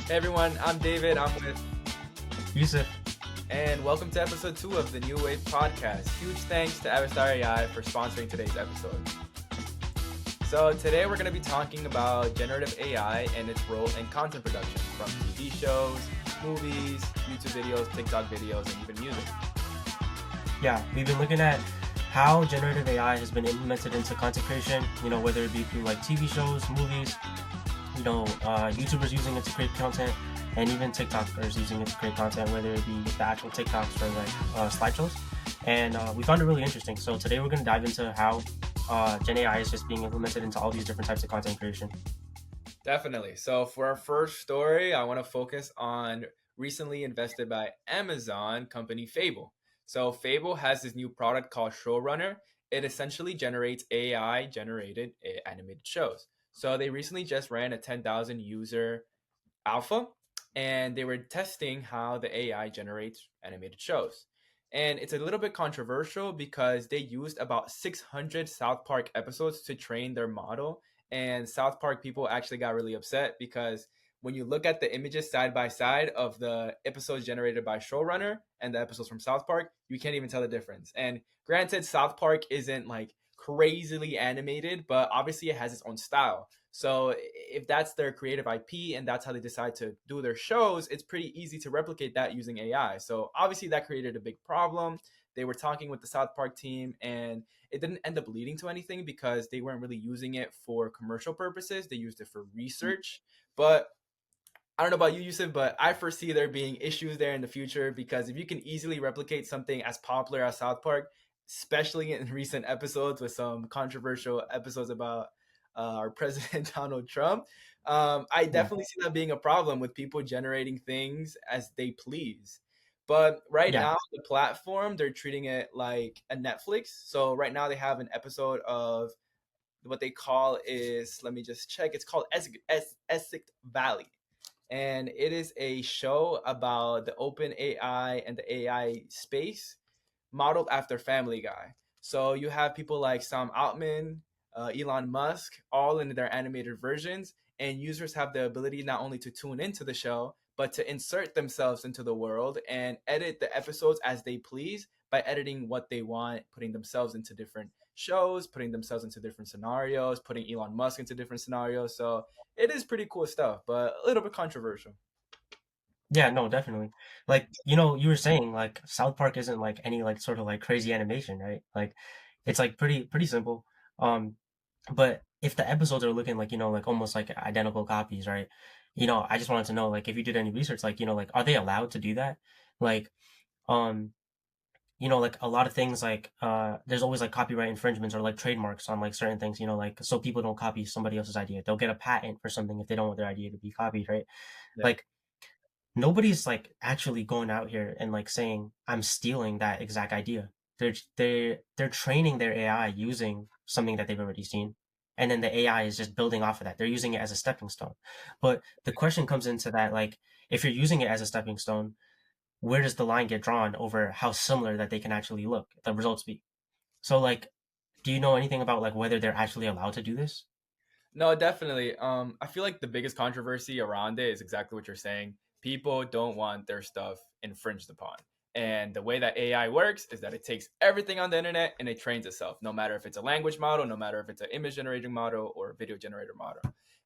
Hey everyone, I'm David. I'm with, Yusuf. and welcome to episode 2 of the New Wave podcast. Huge thanks to Avistar AI for sponsoring today's episode. So, today we're going to be talking about generative AI and its role in content production from TV shows, movies, YouTube videos, TikTok videos, and even music. Yeah, we've been looking at how generative AI has been implemented into content creation, whether it be through like TV shows, movies, YouTubers using it to create content, and even TikTokers using it to create content, whether it be the actual TikToks or like slideshows. And we found it really interesting. So today we're going to dive into how Gen AI is just being implemented into all these different types of content creation. Definitely. So, for our first story, I want to focus on recently invested by Amazon company Fable. So, Fable has this new product called Showrunner. It essentially generates AI generated animated shows. So, they recently just ran a 10,000 user alpha and they were testing how the AI generates animated shows. And it's a little bit controversial because they used about 600 South Park episodes to train their model. And South Park people actually got really upset because when you look at the images side by side of the episodes generated by Showrunner and the episodes from South Park, you can't even tell the difference. And granted, South Park isn't like crazily animated, but obviously it has its own style. So if that's their creative IP and that's how they decide to do their shows, it's pretty easy to replicate that using AI. So obviously that created a big problem. They were talking with the South Park team and it didn't end up leading to anything because they weren't really using it for commercial purposes. They used it for research. But I don't know about you, Yusuf, but I foresee there being issues there in the future because if you can easily replicate something as popular as South Park, especially in recent episodes with some controversial episodes about our president Donald Trump, I Yeah, definitely see that being a problem with people generating things as they please. But right yeah, now, the platform, they're treating it like a Netflix. So right now, they have an episode of what they call is, let me just check, it's called Essex Valley, and it is a show about the open AI and the AI space modeled after Family Guy. So you have people like Sam Altman, Elon Musk, all in their animated versions, and users have the ability not only to tune into the show, but to insert themselves into the world and edit the episodes as they please by editing what they want, putting themselves into different shows, putting themselves into different scenarios, putting Elon Musk into different scenarios. So it is pretty cool stuff, but a little bit controversial. yeah. No, definitely. Like, you were saying like South Park isn't like any like sort of like crazy animation, right? Like, it's like pretty simple. Um, But if the episodes are looking like, like almost like identical copies, right? I just wanted to know, like, if you did any research, like, like, are they allowed to do that? Like, um, like a lot of things, like, there's always like copyright infringements or like trademarks on like certain things, like, so people don't copy somebody else's idea. They'll get a patent for something if they don't want their idea to be copied, right? Yeah. Like, nobody's like actually going out here and like saying, I'm stealing that exact idea. They're training their AI using something that they've already seen, and then the AI is just building off of that. They're using it as a stepping stone. But the question comes into that, like, if you're using it as a stepping stone, where does the line get drawn over how similar that they can actually look, the results be? So like, do you know anything about like whether they're actually allowed to do this? No, definitely. I feel like the biggest controversy around it is exactly what you're saying. People don't want their stuff infringed upon. And the way that AI works is that it takes everything on the internet and it trains itself, no matter if it's a language model, no matter if it's an image generating model or a video generator model.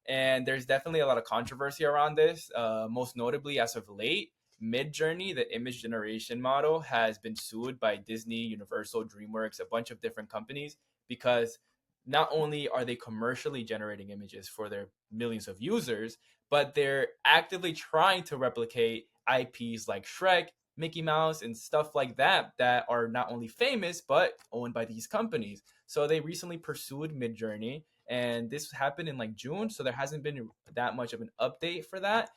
And there's definitely a lot of controversy around this. Most notably, as of late, Midjourney, the image generation model, has been sued by Disney, Universal, DreamWorks, a bunch of different companies because not only are they commercially generating images for their millions of users, but they're actively trying to replicate IPs like Shrek, Mickey Mouse, and stuff like that that are not only famous but owned by these companies. So they recently pursued Midjourney, and this happened in like June. So there hasn't been that much of an update for that.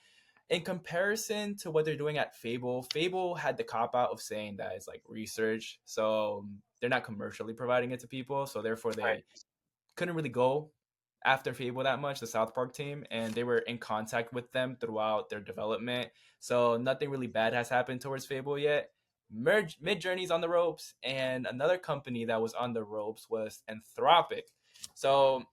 In comparison to what they're doing at Fable, Fable had the cop out of saying that it's like research, so they're not commercially providing it to people. So therefore, Right. they couldn't really go after Fable that much, the South Park team, and they were in contact with them throughout their development. So nothing really bad has happened towards Fable yet. Mid Journey's on the ropes, and another company that was on the ropes was Anthropic. So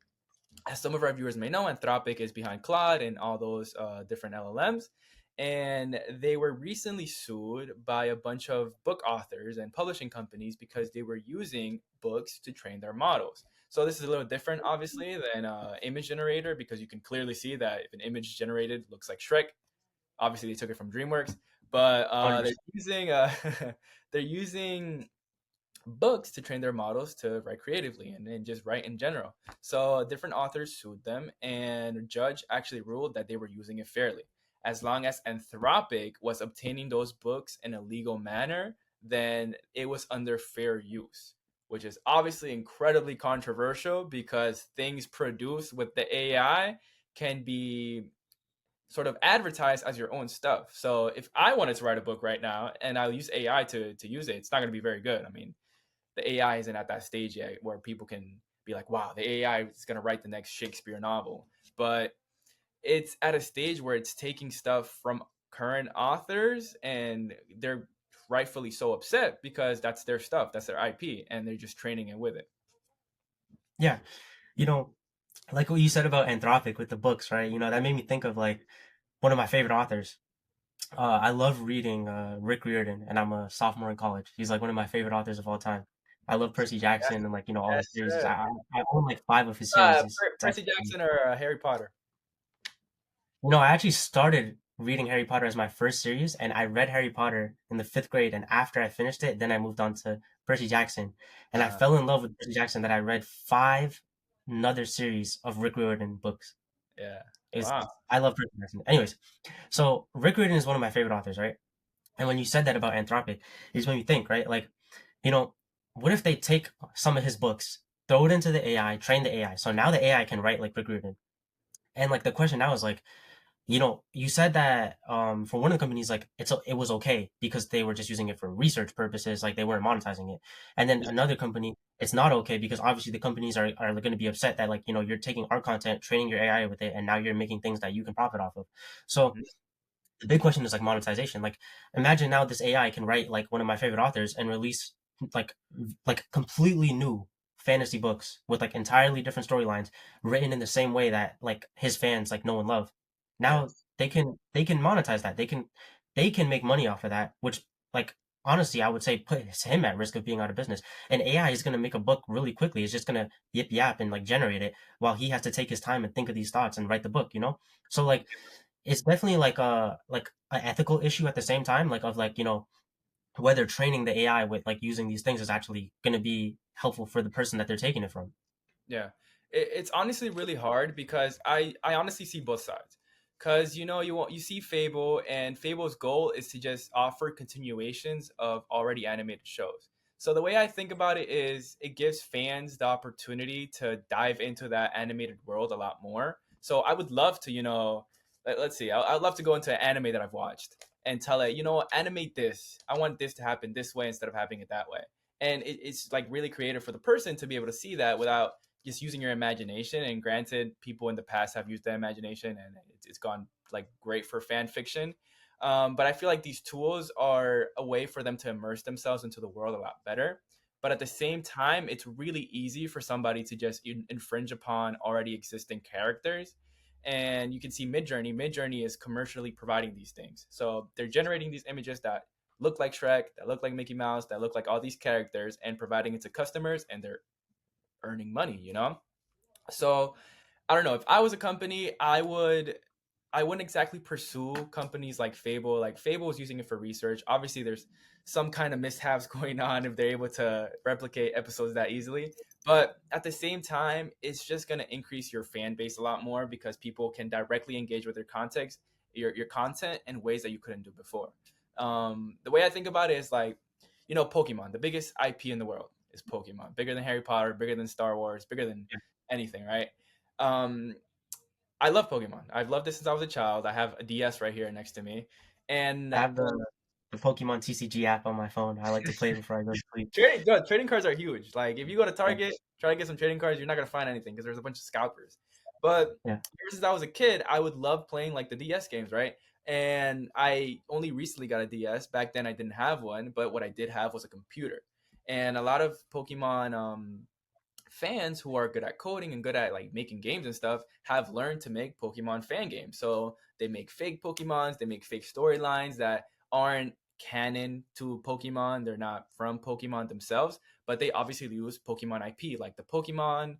as some of our viewers may know, Anthropic is behind Claude and all those different LLMs. And they were recently sued by a bunch of book authors and publishing companies because they were using books to train their models. So this is a little different, obviously, than image generator, because you can clearly see that if an image generated looks like Shrek, obviously they took it from DreamWorks. But they're 100%. using they're using books to train their models to write creatively and just write in general. So different authors sued them, and a judge actually ruled that they were using it fairly. As long as Anthropic was obtaining those books in a legal manner, then it was under fair use, which is obviously incredibly controversial because things produced with the AI can be sort of advertised as your own stuff. So if I wanted to write a book right now and I'll use AI to use it, it's not going to be very good. I mean, the AI isn't at that stage yet where people can be like, wow, the AI is going to write the next Shakespeare novel. But it's at a stage where it's taking stuff from current authors, and they're rightfully so upset because that's their stuff, that's their IP, and they're just training it with it. Yeah, you know, like what you said about Anthropic with the books, right? That made me think of like one of my favorite authors. I love reading Rick Riordan, and I'm a sophomore in college. He's like one of my favorite authors of all time. I love Percy Yes, Jackson and like all his yes, series. sir. I own like five of his series. It's Percy actually, Jackson or Harry Potter? I actually started reading Harry Potter as my first series, and I read Harry Potter in the fifth grade. And after I finished it, then I moved on to Percy Jackson, and I Uh, fell in love with Percy Jackson. That I read five another series of Rick Riordan books. yeah. Is Wow. I love Percy Jackson. Anyways, so Rick Riordan is one of my favorite authors, right? And when you said that about Anthropic, it just made me think, right? Like, you know, what if they take some of his books, throw it into the AI, train the AI, so now the AI can write like Rick Riordan. And like the question now is like, you said that for one of the companies, like it was okay because they were just using it for research purposes, like they weren't monetizing it. And then another company, it's not okay because obviously the companies are going to be upset that like you're taking our content, training your AI with it, and now you're making things that you can profit off of. So Mhm. the big question is like monetization. Like imagine now this AI can write like one of my favorite authors and release like completely new fantasy books with like entirely different storylines written in the same way that like his fans like know and love. Now Yes. they can monetize that. They can make money off of that, which like honestly I would say puts him at risk of being out of business. And AI is gonna make a book really quickly. It's just gonna yip yap and like generate it while he has to take his time and think of these thoughts and write the book. So like it's definitely like an ethical issue at the same time, like of like whether training the AI with like using these things is actually going to be helpful for the person that they're taking it from. Yeah, it's honestly really hard because I honestly see both sides. Because you see Fable, and Fable's goal is to just offer continuations of already animated shows. So the way I think about it is it gives fans the opportunity to dive into that animated world a lot more. So I would love to, let's see, I'd love to go into an anime that I've watched and tell it, animate this. I want this to happen this way instead of having it that way. And it's like really creative for the person to be able to see that without just using your imagination. And granted, people in the past have used their imagination, and it's gone like great for fan fiction. But I feel like these tools are a way for them to immerse themselves into the world a lot better. But at the same time, it's really easy for somebody to just infringe upon already existing characters. And you can see Midjourney. Midjourney is commercially providing these things. So they're generating these images that look like Shrek, that look like Mickey Mouse, that look like all these characters, and providing it to customers, and they're earning money. So I don't know, if I was a company, I wouldn't exactly pursue companies like Fable. Like Fable is using it for research. Obviously there's some kind of mishaps going on if they're able to replicate episodes that easily, but at the same time it's just going to increase your fan base a lot more because people can directly engage with your content in ways that you couldn't do before. The way I think about it is like, Pokemon, the biggest IP in the world is Pokemon, bigger than Harry Potter, bigger than Star Wars, bigger than Yeah. anything, right? um I love Pokemon. I've loved it since I was a child. I have a DS right here next to me. And I have the Pokemon TCG app on my phone. I like to play it before I go to sleep. trading cards are huge. Like if you go to Yeah, Target, try to get some trading cards, you're not gonna find anything because there's a bunch of scalpers. But yeah. ever since I was a kid, I would love playing like the DS games, right? And I only recently got a DS. Back then, I didn't have one, but what I did have was a computer. And a lot of Pokemon fans who are good at coding and good at like making games and stuff have learned to make Pokemon fan games. So they make fake Pokemons, they make fake storylines that aren't canon to Pokemon. They're not from Pokemon themselves, but they obviously use Pokemon IP, like the Pokemon,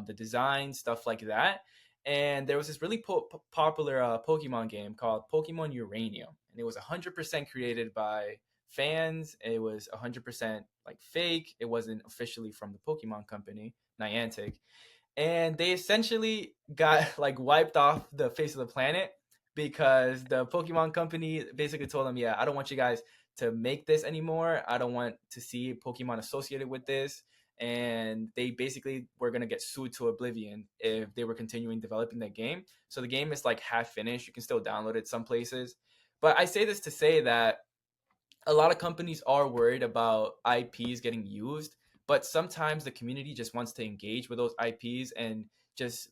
the design, stuff like that. And there was this really popular Pokemon game called Pokemon Uranium, and it was 100% created by fans. It was 100% like fake. It wasn't officially from the Pokemon company, Niantic. And they essentially got like wiped off the face of the planet because the Pokemon company basically told them, yeah, I don't want you guys to make this anymore. I don't want to see Pokemon associated with this. And they basically were going to get sued to oblivion if they were continuing developing that game. So the game is like half finished. You can still download it some places. But I say this to say that a lot of companies are worried about IPs getting used, but sometimes the community just wants to engage with those IPs and just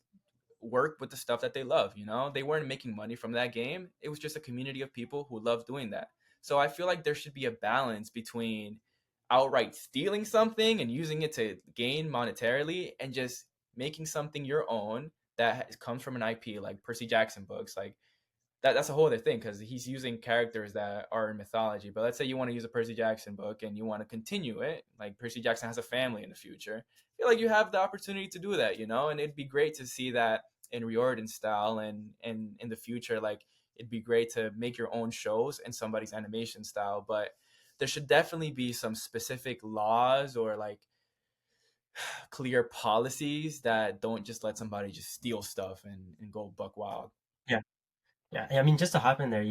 work with the stuff that they love. You know, they weren't making money from that game. It was just a community of people who love doing that. So I feel like there should be a balance between outright stealing something and using it to gain monetarily and just making something your own that comes from an IP like Percy Jackson books. Like that's a whole other thing because he's using characters that are in mythology. But let's say you want to use a Percy Jackson book and you want to continue it, like Percy Jackson has a family in the future. I feel like you have the opportunity to do that, you know, and it'd be great to see that in Riordan style and in the future. Like it'd be great to make your own shows in somebody's animation style, but there should definitely be some specific laws or like clear policies that don't just let somebody just steal stuff and go buck wild. Yeah. Yeah, I mean, just to hop in there,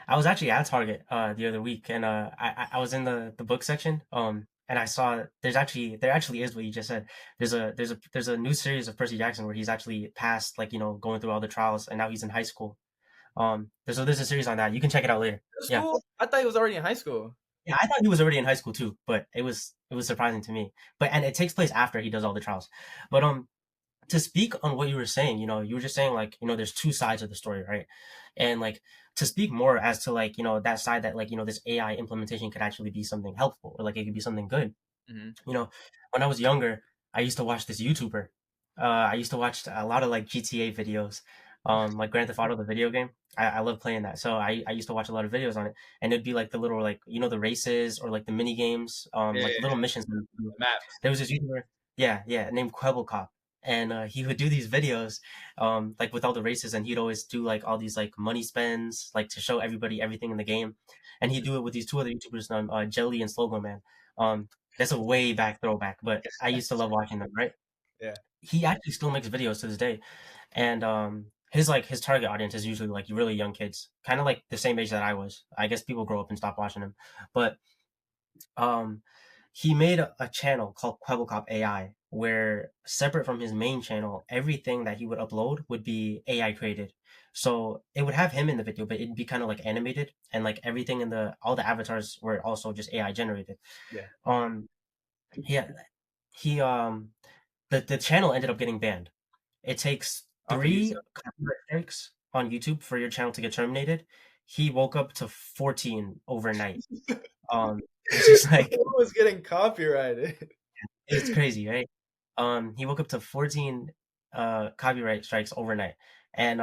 I was actually at Target the other week, and I was in the book section, and I saw there actually is what you just said. There's a new series of Percy Jackson where he's actually past, like, going through all the trials, and now he's in high school. There's a series on that. You can check it out later. Yeah, School? I thought he was already in high school. yeah. I thought he was already in high school too, but it was surprising to me. And it takes place after he does all the trials. But to speak on what you were saying, you were just saying, like, there's two sides of the story, right? And like, to speak more as to, like, that side that, like, this AI implementation could actually be something helpful, or like it could be something good. Hmm. You know, when I was younger, I used to watch this YouTuber. I used to watch a lot of like GTA videos, like Grand Theft Auto, the video game. I love playing that. So I used to watch a lot of videos on it, and it'd be like the little, like, the races or like the mini games, Yeah, like little missions. maps. There was this YouTuber, yeah, named Kwebbelkop, and he would do these videos, like with all the races, and he'd always do like all these like money spends, like to show everybody everything in the game, and he'd do it with these two other YouTubers, Jelly and Slogo Man. Um, that's a way back throwback, but I used to love watching them, right? Yeah. He actually still makes videos to this day, and his target audience is usually like really young kids, kind of like the same age that I was. I guess people grow up and stop watching him, but um, he made a channel called Kwebbelkop AI, where separate from his main channel, everything that he would upload would be AI created. So it would have him in the video, but it'd be kind of like animated, and like everything in all the avatars were also just AI generated. Yeah. Um, yeah, he the channel ended up getting banned. It takes For you, so 3 copyright strikes on YouTube for your channel to get terminated. He woke up to 14 overnight. It's just like, who was getting copyrighted? it's crazy, right? He woke up to 14 copyright strikes overnight. And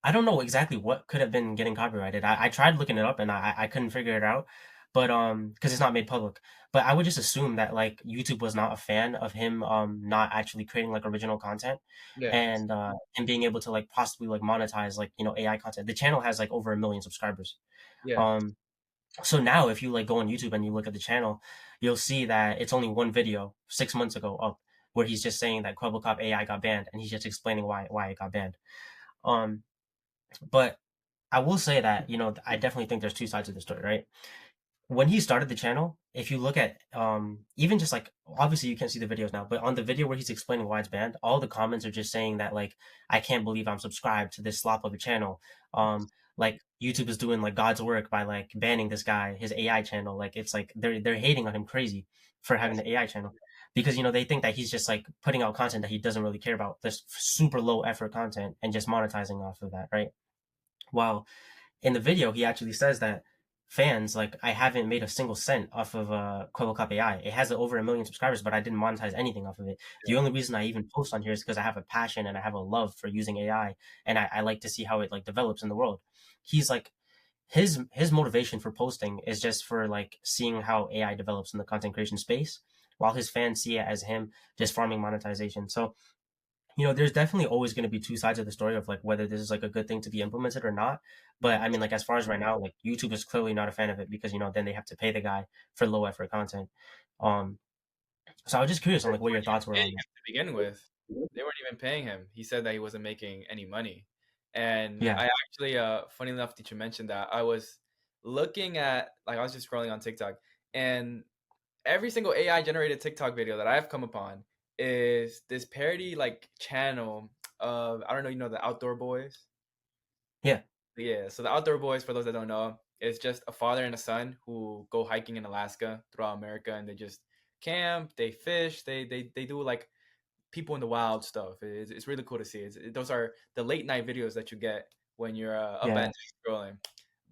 I don't know exactly what could have been getting copyrighted. I tried looking it up, and I couldn't figure it out. But because it's not made public. But I would just assume that, like, YouTube was not a fan of him not actually creating like original content, Yeah. and being able to like possibly like monetize, like, AI content. The channel has like over 1 million subscribers. Yeah. Um so now if you like go on YouTube and you look at the channel, you'll see that it's only one video 6 months ago up, where he's just saying that Kwebbelkop AI got banned, and he's just explaining why it got banned. Um, but I will say that, I definitely think there's two sides of the story, right? When he started the channel, if you look at even just like, obviously you can't see the videos now, but on the video where he's explaining why it's banned, all the comments are just saying that, like, I can't believe I'm subscribed to this slop of a channel. Like, YouTube is doing like God's work by like banning this guy, his AI channel. Like, it's like they're hating on him crazy for having Yes. the AI channel, because they think that he's just like putting out content that he doesn't really care about, this super low effort content, and just monetizing off of that, right? While in the video he actually says that fans, like I haven't made a single cent off of Cup AI. It has over 1 million subscribers, but I didn't monetize anything off of it. The Yeah. only reason I even post on here is because I have a passion and I have a love for using AI, and I like to see how it like develops in the world. He's like his motivation for posting is just for like seeing how AI develops in the content creation space, while his fans see it as him just farming monetization. So there's definitely always going to be two sides of the story of like whether this is like a good thing to be implemented or not. But I mean, like as far as right now, like YouTube is clearly not a fan of it because then they have to pay the guy for low effort content. Um, so I was just curious on like what your thoughts were Paying on him to begin with. They weren't even paying him. He said that he wasn't making any money. And yeah, I actually, funny enough that you mentioned that, I was looking at, like, I was just scrolling on TikTok, and every single AI generated TikTok video that I've come upon is this parody like channel of, I don't know, the Outdoor Boys. yeah, Yeah, so the Outdoor Boys, for those that don't know, is just a father and a son who go hiking in Alaska throughout America, and they just camp, they fish, they do like people in the wild stuff. It's really cool to see. Those are the late night videos that you get when you're up at yeah. night scrolling.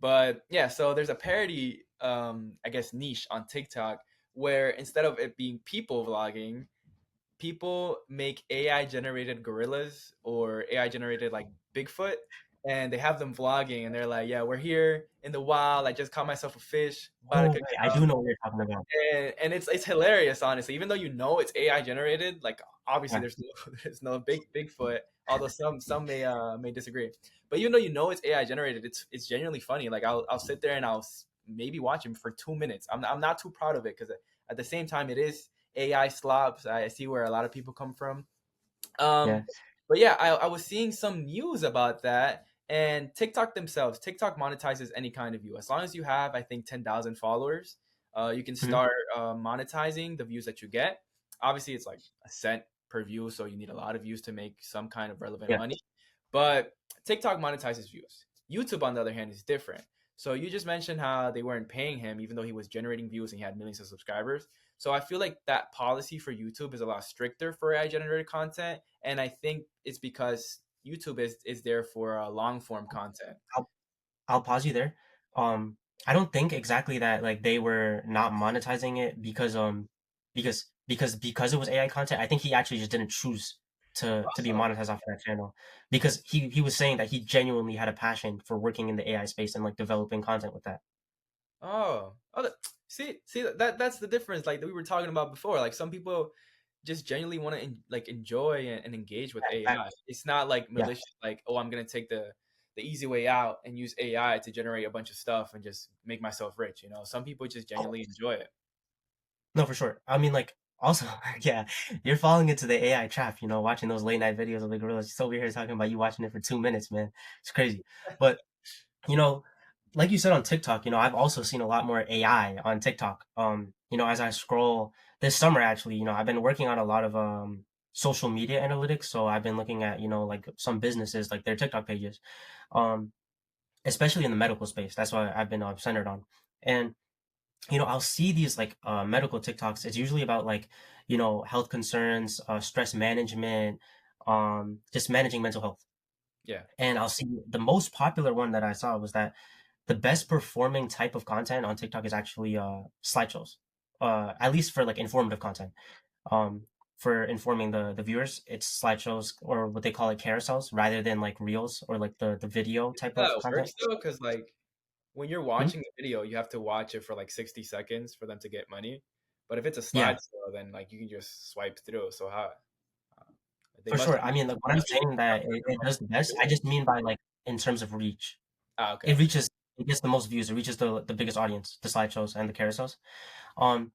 But yeah, so there's a parody, I guess, niche on TikTok where instead of it being people vlogging, people make AI generated gorillas or AI generated like Bigfoot, and they have them vlogging, and they're like, "Yeah, we're here in the wild. I just caught myself a fish, about to Oh cook wait, I it up." do know what you're talking about. And it's hilarious, honestly. Even though it's AI generated, like obviously Yeah, there's no there's no Bigfoot, although some may disagree. But even though it's AI generated, it's genuinely funny. Like I'll sit there and maybe watch him for 2 minutes. I'm not too proud of it because at the same time it is AI slops. I see where a lot of people come from. yeah. Um, but yeah, I was seeing some news about that. And TikTok monetizes any kind of view. As long as you have, I think, 10,000 followers, you can Mhm. start monetizing the views that you get. Obviously, it's like a cent per view, so you need a lot of views to make some kind of relevant Yeah. money. But TikTok monetizes views. YouTube, on the other hand, is different. So you just mentioned how they weren't paying him, even though he was generating views and he had millions of subscribers. So I feel like that policy for YouTube is a lot stricter for AI generated content, and I think it's because YouTube is there for long form content. I'll I'll pause you there. Um, I don't think exactly that like they were not monetizing it because it was AI content. I think he actually just didn't choose to be Oh, monetized off of that channel because he was saying that he genuinely had a passion for working in the AI space and like developing content with that. see that's the difference. Like that we were talking about before. Like some people just genuinely want to like enjoy and engage with Yeah, AI. exactly. It's not like Yeah. malicious. Like, oh, I'm gonna take the easy way out and use AI to generate a bunch of stuff and just make myself rich. Some people just Oh, genuinely enjoy it. no, for sure. I mean, like, also, yeah, you're falling into the AI trap, watching those late night videos of the gorillas. Just over here talking about you watching it for 2 minutes, man. It's crazy. But you know, like you said on TikTok, I've also seen a lot more AI on TikTok. As I scroll this summer, actually, I've been working on a lot of social media analytics. So I've been looking at, like some businesses, like their TikTok pages, um, especially in the medical space. That's what I've been centered on. And, I'll see these like medical TikToks. It's usually about like, health concerns, stress management, just managing mental health. Yeah. And I'll see the most popular one that I saw was that the best performing type of content on TikTok is actually slideshows. At least for like informative content. Um, for informing the viewers, it's slideshows or what they call it carousels rather than like reels or like the video type How of that content. works though, because like when you're Hmm? watching the video, you have to watch it for like 60 seconds for them to get money. But if it's a Yeah, slideshow, then like you can just swipe through. So how uh, they for must sure. I mean, like what I'm must be saying that it does the best. I just mean by like in terms of reach. okay. It reaches, it gets the most views. It reaches the biggest audience, the slideshows and the carousels. Um,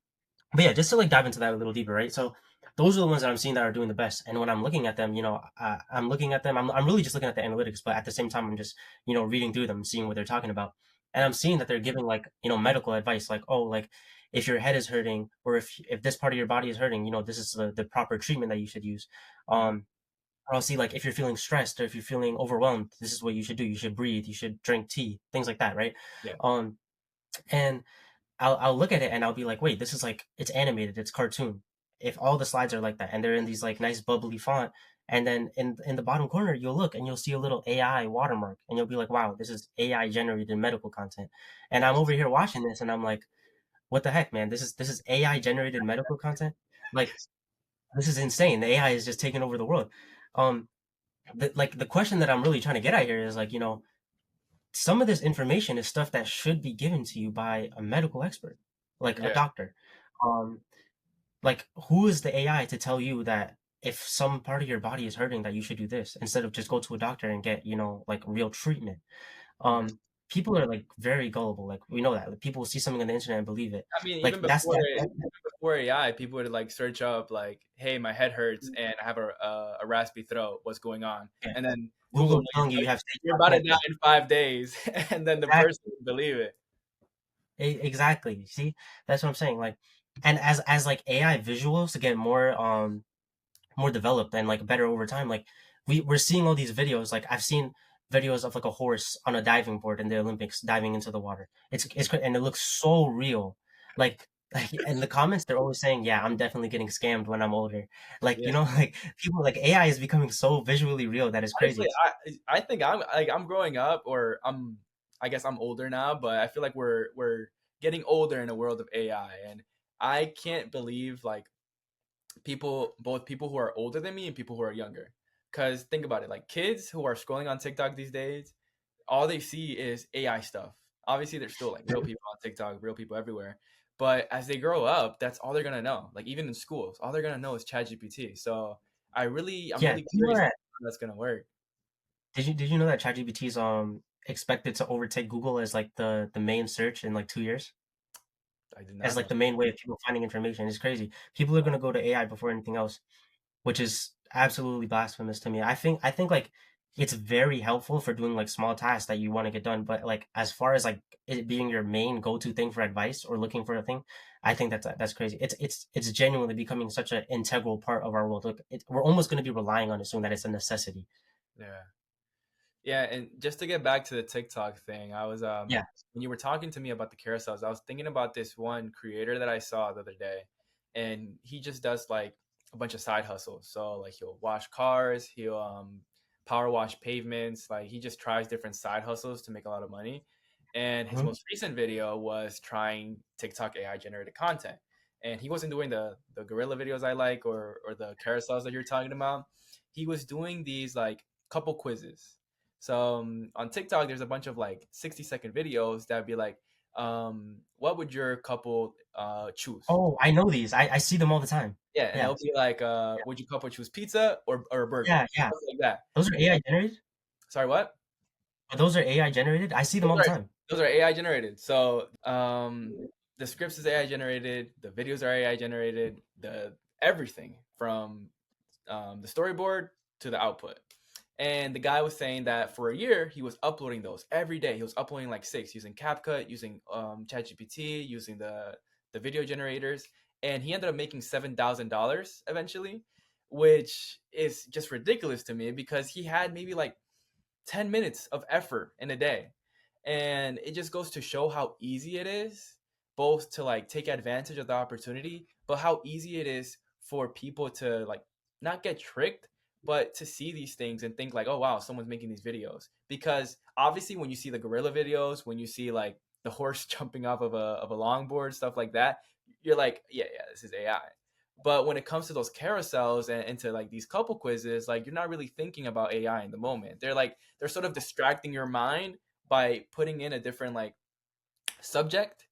But yeah, just to like dive into that a little deeper, right? So those are the ones that I'm seeing that are doing the best. And when I'm looking at them, I'm looking at them. I'm really just looking at the analytics, but at the same time, I'm just reading through them, seeing what they're talking about, and I'm seeing that they're giving like medical advice, like oh, like if your head is hurting or if this part of your body is hurting, this is the proper treatment that you should use. Mhm. Or I'll see like if you're feeling stressed or if you're feeling overwhelmed, this is what you should do. You should breathe. You should drink tea, things like that, right? Yeah. Um, and I'll look at it and I'll be like, wait, this is like it's animated, it's cartoon. If all the slides are like that and they're in these like nice bubbly font, And then in the bottom corner, you'll look and you'll see a little AI watermark, and you'll be like, "Wow, this is AI generated medical content." And I'm over Yes. here watching this, and I'm like, "What the heck, man? This is AI generated medical content? Like, this is insane. The AI is just taking over the world." Um, the question that I'm really trying to get at here is like, some of this information is stuff that should be given to you by a medical expert, like a Yeah. doctor. Um, like, who is the AI to tell you that if some part of your body is hurting that you should do this instead of just go to a doctor and get, like real treatment? Mhm. People are like very gullible. Like we know that. Like, people will see something on the internet and believe it. I mean, Like that's that. even before AI, people would like search up like, "Hey, my head hurts and I have a raspy throat. What's going on?" Yeah. And then Google Google will telling you like, you have stage "You're 5 about to die cancer. in 5 days," and then the person Exactly. would believe it. Exactly. See, that's what I'm saying. Like, and as like AI visuals to get more developed and like better over time. Like we're seeing all these videos. Like I've seen videos of like a horse on a diving board in the Olympics diving into the water. And it looks so real. Like like in the comments they're always saying, "Yeah, I'm definitely getting scammed when I'm older." Like Yeah. like people like AI is becoming so visually real that it's Honestly, crazy. I think I'm growing up, or I guess I'm older now, but I feel like we're getting older in a world of AI, and I can't believe like both people who are older than me and people who are younger. Because think about it, like kids who are scrolling on TikTok these days, all they see is AI stuff. Obviously, there's still like real people on TikTok, real people everywhere. But as they grow up, that's all they're gonna know. Like even in schools, all they're gonna know is ChatGPT. So I'm Yeah, really curious how that's gonna work. did you know that ChatGPT is expected to overtake Google as like the main search in like 2 years? I did not As know. like the main way of people finding information. It's crazy. People are gonna go to AI before anything else, which is absolutely blasphemous to me. I think like it's very helpful for doing like small tasks that you want to get done, but like as far as like it being your main go-to thing for advice or looking for a thing, I think that's crazy. It's genuinely becoming such an integral part of our world. Look, we're almost going to be relying on it soon that it's a necessity. Yeah. Yeah, and just to get back to the TikTok thing, I was Yeah. when you were talking to me about the carousels, I was thinking about this one creator that I saw the other day, and he just does like a bunch of side hustles. So like he'll wash cars, he'll power wash pavements, like he just tries different side hustles to make a lot of money. And his Mhm. most recent video was trying TikTok AI generated content. And he wasn't doing the gorilla videos I like or the carousels that you're talking about. He was doing these like couple quizzes. So on TikTok, there's a bunch of like 60-second videos that would be like, what would your couple choose? Oh, I know these. I see them all the time. Yeah, and Yeah. they'll be like, would you couple choose pizza or a burger? Yeah, yeah. Stuff like that. Those are AI generated? Sorry, what? Those are AI generated? I see them Those all the are time. those are AI generated. So the scripts is AI generated, the videos are AI generated, the everything from the storyboard to the output. And the guy was saying that for a year he was uploading those every day. He was uploading like six using CapCut, using ChatGPT, using the video generators, and he ended up making $7,000 eventually, which is just ridiculous to me because he had maybe like 10 minutes of effort in a day, and it just goes to show how easy it is both to like take advantage of the opportunity, but how easy it is for people to like not get tricked, but to see these things and think like, oh wow, someone's making these videos. Because obviously when you see the gorilla videos, when you see like the horse jumping off of a longboard, stuff like that, you're like, yeah, yeah, this is AI. But when it comes to those carousels and to like these couple quizzes, like you're not really thinking about AI in the moment. They're sort of distracting your mind by putting in a different like subject,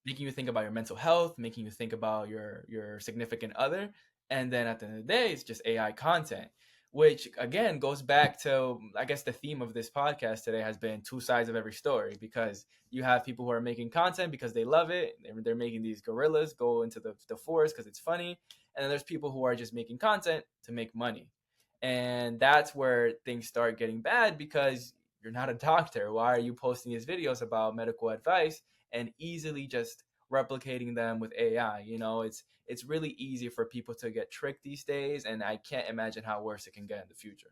making you think about your mental health, making you think about your significant other, and then at the end of the day, it's just AI content, which again goes back to I guess the theme of this podcast today has been two sides of every story because you have people who are making content because they love it, they're making these gorillas go into the forest because it's funny, and then there's people who are just making content to make money, and that's where things start getting bad because you're not a doctor. Why are you posting these videos about medical advice and easily just replicating them with AI? It's really easy for people to get tricked these days, and I can't imagine how worse it can get in the future.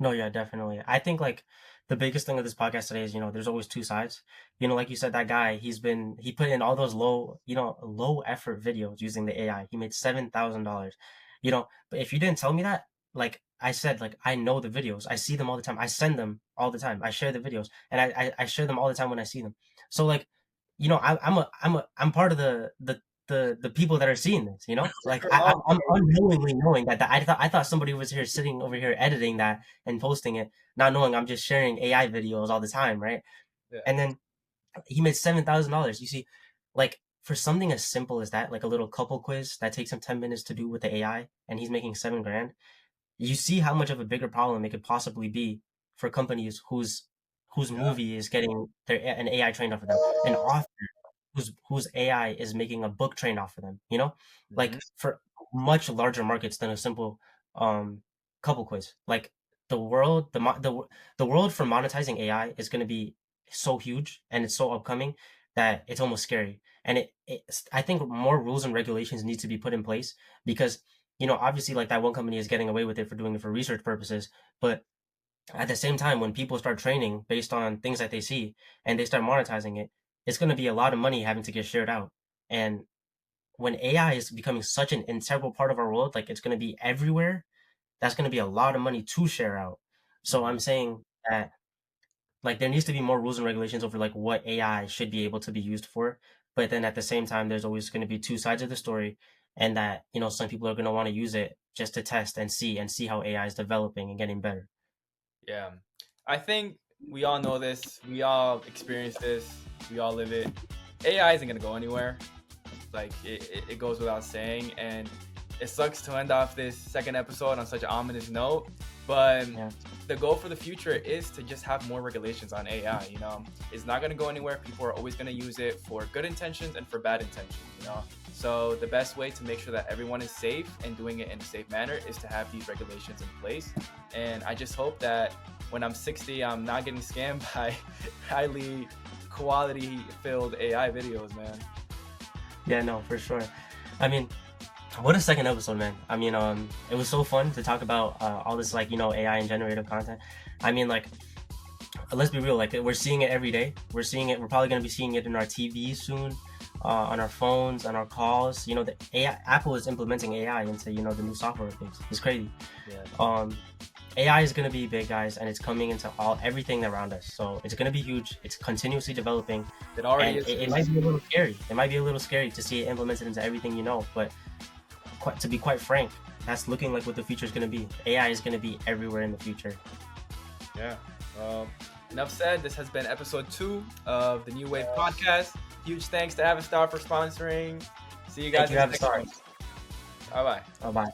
No, yeah, definitely. I think like the biggest thing of this podcast today is, there's always two sides. Like you said, that guy, he put in all those low effort videos using the AI. He made $7,000. But if you didn't tell me that, like I said, like I know the videos. I see them all the time. I send them all the time. I share the videos, and I share them all the time when I see them. So like, I'm part of the people that are seeing this. Like I'm unknowingly knowing that I thought somebody was here sitting over here editing that and posting it, not knowing I'm just sharing AI videos all the time, right? Yeah. And then he made $7,000. You see, like for something as simple as that, like a little couple quiz that takes him 10 minutes to do with the AI, and he's making 7 grand. You see how much of a bigger problem it could possibly be for companies whose Yeah. movie is getting an AI trained off of them, an author whose AI is making a book trained off of them. Hmm. Like for much larger markets than a simple um couple quiz. Like the world, the world for monetizing AI is going to be so huge and it's so upcoming that it's almost scary. And I think more rules and regulations need to be put in place because obviously, like that one company is getting away with it for doing it for research purposes, but at the same time, when people start training based on things that they see and they start monetizing it, it's going to be a lot of money having to get shared out. And when AI is becoming such an integral part of our world, like it's going to be everywhere, that's going to be a lot of money to share out. So I'm Hmm. saying that like there needs to be more rules and regulations over like what AI should be able to be used for. But then at the same time, there's always going to be two sides of the story, and that some people are going to want to use it just to test and see how AI is developing and getting better. Yeah. I think we all know this. We all experience this. We all live it. AI isn't gonna go anywhere. Like it goes without saying, and it sucks to end off this second episode on such an ominous note. But Yeah, the goal for the future is to just have more regulations on AI. It's not gonna go anywhere. People are always gonna use it for good intentions and for bad intentions. So the best way to make sure that everyone is safe and doing it in a safe manner is to have these regulations in place. And I just hope that when I'm 60, I'm not getting scammed by highly quality filled AI videos, man. yeah, no, for sure. I mean, what a second episode, man. I mean, it was so fun to talk about all this like AI and generative content. I mean, like let's be real, like we're seeing it every day. We're seeing it. We're probably gonna be seeing it in our TVs soon, on our phones, on our calls. The AI, Apple is implementing AI into the new software things. It's crazy. Yeah, Um, AI is gonna be big, guys, and it's coming into everything around us. So it's gonna be huge. It's continuously developing, it already and is it huge. might be a little scary. It might be a little scary to see it implemented into everything but to be quite frank, that's looking like what the future is gonna be. AI is gonna be everywhere in the future. Yeah. Well, enough said. This has been episode 2 of the New Wave podcast. Huge thanks to Avistar for sponsoring. See you Thank guys you, in the next Avatar. one. Bye bye. Bye bye.